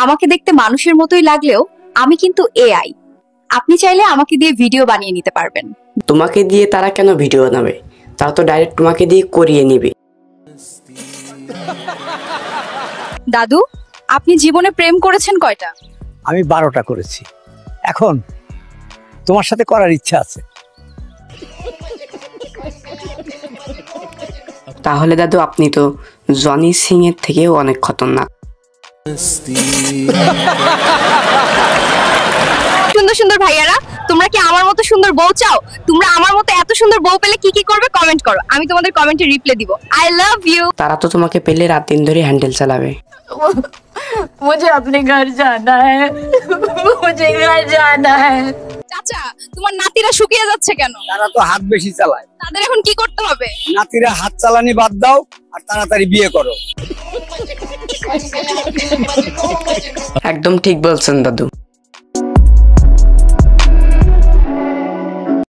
আমাকে দেখতে মানুষের মতোই লাগলেও আমি কিন্তু এআই। আপনি চাইলে আমাকে দিয়ে ভিডিও বানিয়ে নিতে পারবেন। তোমাকে দিয়ে তারা কেন ভিডিও বানাবে? তারা তো ডাইরেক্ট তোমাকে দিয়ে করিয়ে নিবে। দাদু, আপনি জীবনে প্রেম করেছেন কয়টা? আমি 12টা করেছি। এখন তোমার সাথে করার ইচ্ছা আছে। তাহলে দাদু আপনি তো জনি সিং এর থেকেও অনেক খতরনাক। সুন্দর সুন্দর ভাইয়ারা, তোমরা কি আমার মতো সুন্দর বউ চাও? তোমরা আমার মতো এত সুন্দর বউ পেলে কি কি করবে কমেন্ট করো, আমি তোমাদের কমেন্টে রিপ্লাই দিব। I love you. তারা তো তোমাকে পেলে রাত দিন ধরে হ্যান্ডেল চালাবে। मुझे अपने घर जाना है, मुझे घर जाना है। চাচা, তোমার নাতিরা শুকিয়ে যাচ্ছে কেন? তারা তো হাত বেশি চালায়। তাদের এখন কি করতে হবে? নাতিরা হাত চালানি বাদ দাও আর তাড়াতাড়ি বিয়ে করো। একদম ঠিক বলছেন দাদু।